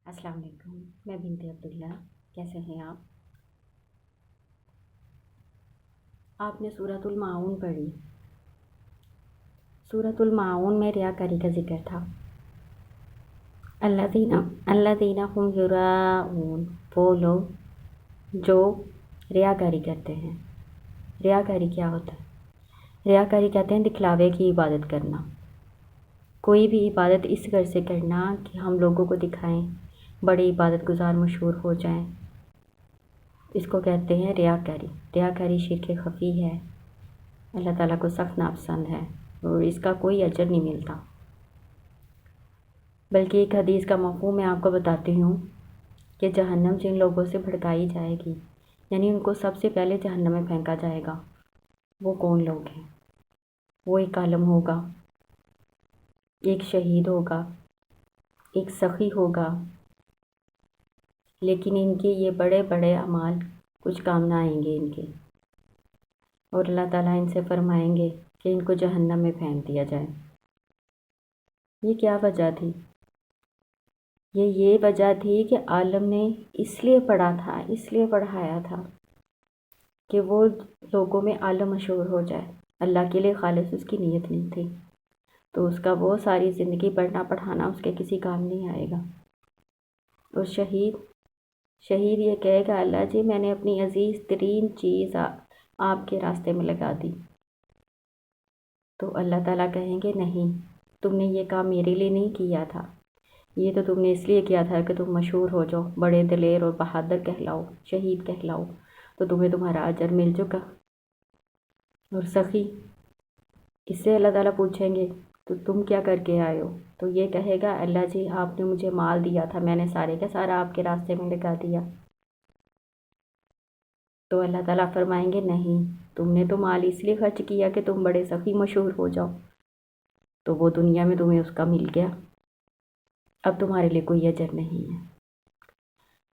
السلام علیکم، میں بنت عبداللہ۔ کیسے ہیں آپ؟ آپ نے سورۃ الماعون پڑھی۔ سورۃ الماعون میں ریاکاری کا ذکر تھا۔ الذین هم یراؤون، وہ لوگ جو ریاکاری کرتے ہیں۔ ریاکاری کیا ہوتا ہے؟ ریاکاری کہتے ہیں دکھلاوے کی عبادت کرنا۔ کوئی بھی عبادت اس غرض سے کرنا کہ ہم لوگوں کو دکھائیں، بڑے عبادت گزار مشہور ہو جائیں، اس کو کہتے ہیں ریاکاری۔ ریاکاری شرک خفی ہے، اللہ تعالیٰ کو سخت ناپسند ہے اور اس کا کوئی اجر نہیں ملتا۔ بلکہ ایک حدیث کا مفہوم میں آپ کو بتاتی ہوں کہ جہنم جن لوگوں سے بھڑکائی جائے گی، یعنی ان کو سب سے پہلے جہنم میں پھینکا جائے گا، وہ کون لوگ ہیں؟ وہ ایک عالم ہوگا، ایک شہید ہوگا، ایک سخی ہوگا، لیکن ان کے یہ بڑے بڑے اعمال کچھ کام نہ آئیں گے ان کے، اور اللہ تعالیٰ ان سے فرمائیں گے کہ ان کو جہنم میں پھینک دیا جائے۔ یہ کیا وجہ تھی؟ یہ وجہ تھی کہ عالم نے اس لیے پڑھا تھا، اس لیے پڑھایا تھا کہ وہ لوگوں میں عالم مشہور ہو جائے۔ اللہ کے لیے خالص اس کی نیت نہیں تھی، تو اس کا وہ ساری زندگی پڑھنا پڑھانا اس کے کسی کام نہیں آئے گا۔ اور شہید یہ کہے گا، اللہ جی میں نے اپنی عزیز ترین چیز آپ کے راستے میں لگا دی، تو اللہ تعالیٰ کہیں گے نہیں، تم نے یہ کام میرے لیے نہیں کیا تھا، یہ تو تم نے اس لیے کیا تھا کہ تم مشہور ہو جاؤ، بڑے دلیر اور بہادر کہلاؤ، شہید کہلاؤ، تو تمہیں تمہارا اجر مل چکا۔ اور سخی، اس سے اللہ تعالیٰ پوچھیں گے تو تم کیا کر کے آئے ہو؟ تو یہ کہے گا، اللہ جی آپ نے مجھے مال دیا تھا، میں نے سارے کا سارا آپ کے راستے میں لگا دیا۔ تو اللہ تعالیٰ فرمائیں گے نہیں، تم نے تو مال اس لیے خرچ کیا کہ تم بڑے سخی مشہور ہو جاؤ، تو وہ دنیا میں تمہیں اس کا مل گیا، اب تمہارے لیے کوئی اجر نہیں ہے۔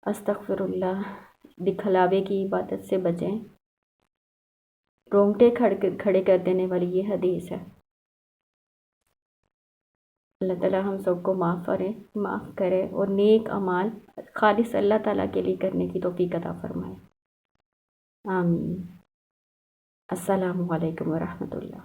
استغفر اللہ، دکھلاوے کی عبادت سے بچیں۔ رونگٹے کھڑے کر دینے والی یہ حدیث ہے۔ اللہ تعالیٰ ہم سب کو معاف کرے اور نیک اعمال خالص اللہ تعالیٰ کے لیے کرنے کی توفیق عطا فرمائے۔ آمین۔ السلام علیکم ورحمۃ اللہ۔